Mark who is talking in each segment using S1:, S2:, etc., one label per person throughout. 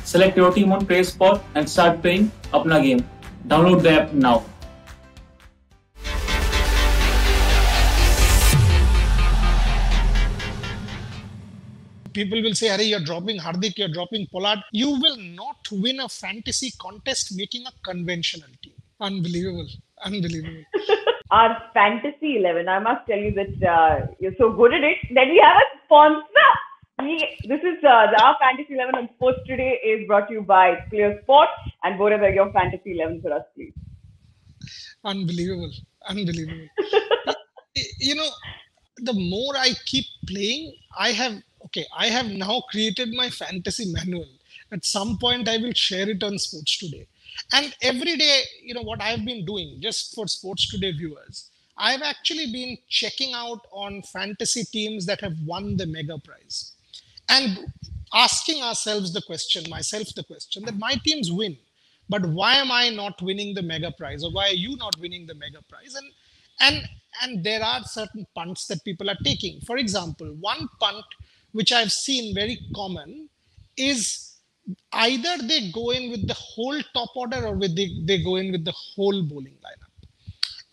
S1: Select your team on PlaySpot and start playing Apna game. Download the app now.
S2: People will say, Harry, you're dropping Hardik, you're dropping Pollard. You will not win a fantasy contest making a conventional team. Unbelievable. Unbelievable.
S3: Our Fantasy 11, I must tell you that you're so good at it that we have a sponsor. This is our Fantasy 11 on Sports Today is brought to you by Clear Sport. And Bore, your Fantasy 11 for us, please.
S2: Unbelievable. Unbelievable. You know, the more I keep playing, I have now created my fantasy manual. At some point, I will share it on Sports Today. And every day, what I've been doing, just for Sports Today viewers, I've actually been checking out on fantasy teams that have won the mega prize and asking myself the question, that my teams win, but why am I not winning the mega prize, or why are you not winning the mega prize? And there are certain punts that people are taking. For example, one punt which I've seen very common is either they go in with the whole top order or they go in with the whole bowling lineup.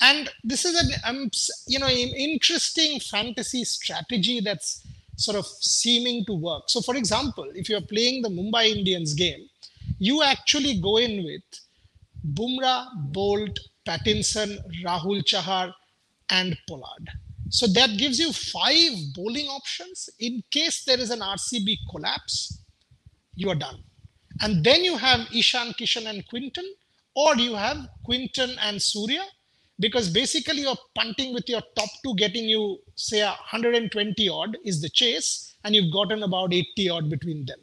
S2: And this is an interesting fantasy strategy that's sort of seeming to work. So for example, if you're playing the Mumbai Indians game, you actually go in with Bumrah, Bolt, Pattinson, Rahul Chahar, and Pollard. So that gives you 5 bowling options. In case there is an RCB collapse, you are done. And then you have Ishan, Kishan, and Quinton, or you have Quinton and Surya, because basically you're punting with your top 2 getting you, say, 120 odd is the chase, and you've gotten about 80 odd between them.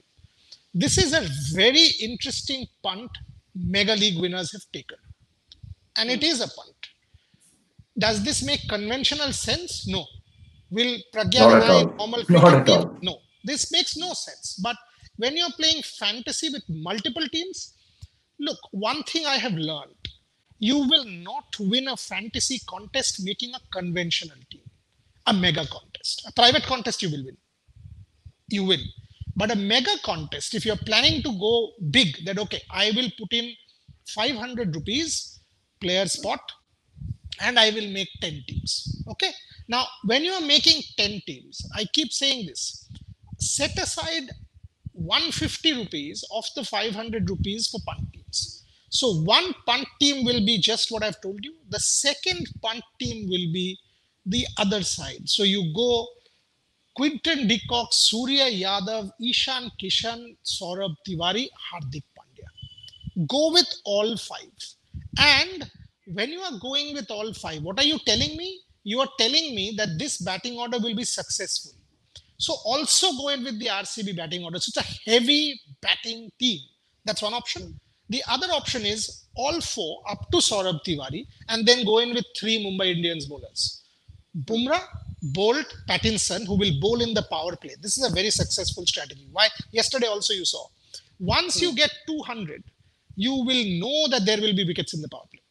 S2: This is a very interesting punt Mega League winners have taken. And it is a punt. Does this make conventional sense? No. Will Pragya and I normal cricket team? No. This makes no sense. But when you're playing fantasy with multiple teams, look, one thing I have learned, you will not win a fantasy contest making a conventional team, a mega contest. A private contest you will win. You will. But a mega contest, if you're planning to go big, that okay, I will put in 500 rupees player spot, and I will make 10 teams. Okay. Now, when you are making 10 teams, I keep saying this, set aside 150 rupees of the 500 rupees for punt teams. So one punt team will be just what I've told you. The second punt team will be the other side. So you go Quinton de Kock, Surya Yadav, Ishan Kishan, Saurabh Tiwari, Hardik Pandya. Go with all 5. And when you are going with all 5, what are you telling me? You are telling me that this batting order will be successful. So also go in with the RCB batting order. So it's a heavy batting team. That's one option. The other option is all 4 up to Saurabh Tiwari and then go in with 3 Mumbai Indians bowlers. Bumrah, Bolt, Pattinson, who will bowl in the power play. This is a very successful strategy. Why? Yesterday also you saw. Once you get 200, you will know that there will be wickets in the power play.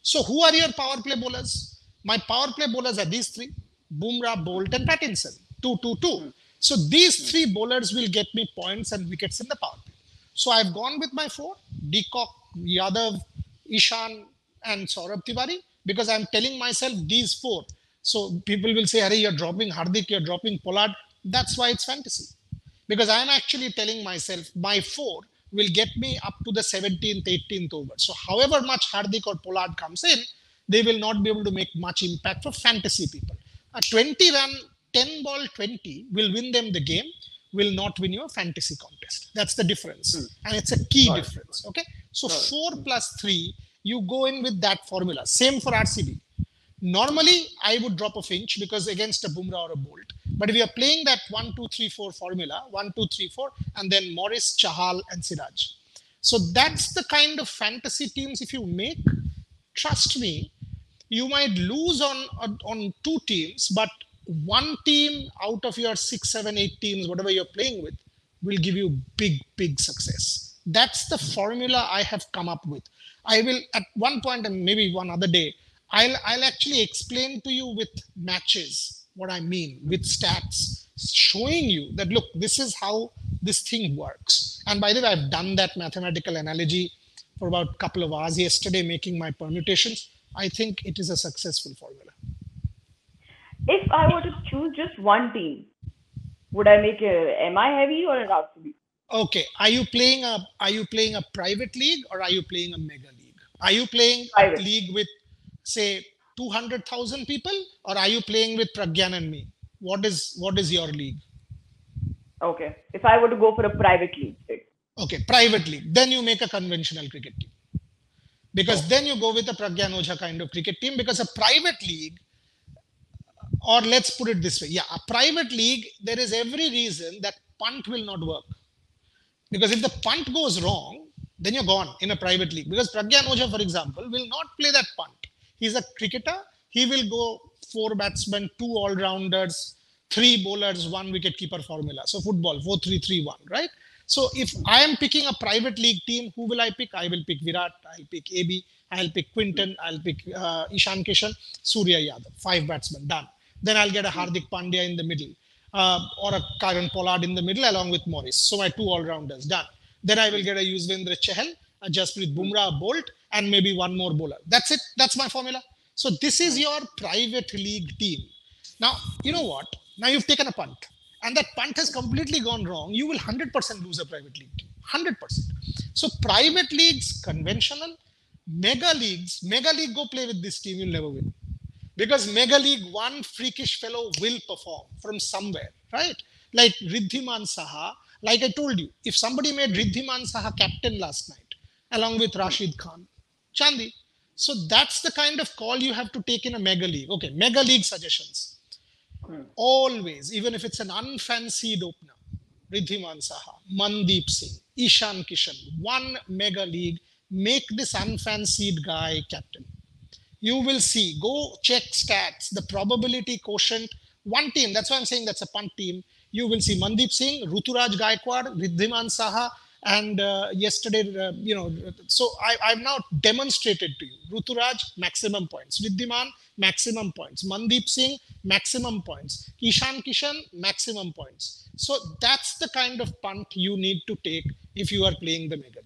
S2: So who are your power play bowlers? My power play bowlers are these 3, Bumrah, Bolt, and Pattinson. 2-2-2. So these 3 bowlers will get me points and wickets in the power play. So I've gone with my 4, de Kock, Yadav, Ishan, and Saurabh Tiwari, because I'm telling myself these 4. So people will say, Harry, you're dropping Hardik, you're dropping Pollard. That's why it's fantasy. Because I'm actually telling myself my 4 will get me up to the 17th, 18th over. So however much Hardik or Pollard comes in, they will not be able to make much impact for fantasy people. A 20-run, 10-ball 20 will win them the game, will not win your fantasy contest. That's the difference. And it's a key difference. Okay. So 4 plus 3, you go in with that formula. Same for RCB. Normally, I would drop a Finch because against a Bumrah or a Bolt. But if you're playing that 1-2-3-4 formula, 1-2-3-4, and then Morris, Chahal, and Siraj. So that's the kind of fantasy teams if you make. Trust me, you might lose on 2 teams, but 1 team out of your 6, 7, 8 teams, whatever you're playing with, will give you big success. That's the formula I have come up with. I will, at one point and maybe one other day, I'll actually explain to you with matches what I mean with stats, showing you that, look, this is how this thing works. And by the way, I've done that mathematical analogy for about a couple of hours yesterday, making my permutations. I think it is a successful formula.
S3: If I were to choose just one team, would I make a MI heavy or an RCB?
S2: Okay, are you playing a private league or are you playing a mega league? Are you playing
S3: Private.
S2: a league with, say, 200,000 people, or are you playing with Pragyan and me? What is your league?
S3: Okay. If I were to go for a private league, say.
S2: Okay, private league. Then you make a conventional cricket team. Because then you go with a Pragyan Ojha kind of cricket team, because a private league, or let's put it this way, yeah, a private league, there is every reason that punt will not work. Because if the punt goes wrong, then you're gone in a private league. Because Pragyan Ojha, for example, will not play that punt. He's a cricketer. He will go 4 batsmen, 2 all-rounders, 3 bowlers, 1 wicket-keeper formula. So football, 4-3-3-1, right? So if I am picking a private league team, who will I pick? I will pick Virat, I'll pick AB, I'll pick Quinton, I'll pick Ishan Kishan, Surya Yadav, 5 batsmen, done. Then I'll get a Hardik Pandya in the middle. Or a Kieron Pollard in the middle along with Morris. So my 2 all-rounders, done. Then I will get a Yuzvendra Chahal, a Jasprit Bumrah, Bolt, and maybe 1 more bowler. That's it. That's my formula. So this is your private league team. Now, you know what? Now you've taken a punt. And that punt has completely gone wrong. You will 100% lose a private league team. 100%. So private leagues, conventional. Mega league, go play with this team. You'll never win. Because Mega League, one freakish fellow will perform from somewhere, right? Like Riddhiman Saha, like I told you, if somebody made Riddhiman Saha captain last night, along with Rashid Khan, Chandi. So that's the kind of call you have to take in a Mega League. Okay, Mega League suggestions. Always, even if it's an unfancied opener, Riddhiman Saha, Mandeep Singh, Ishan Kishan, one Mega League, make this unfancied guy captain. You will see, go check stats, the probability quotient, one team, that's why I'm saying that's a punt team. You will see Mandeep Singh, Ruturaj Gaikwad, Riddhiman Saha, and yesterday, so I've now demonstrated to you. Ruturaj, maximum points. Riddhiman, maximum points. Mandeep Singh, maximum points. Ishan Kishan, maximum points. So that's the kind of punt you need to take if you are playing the Mega League.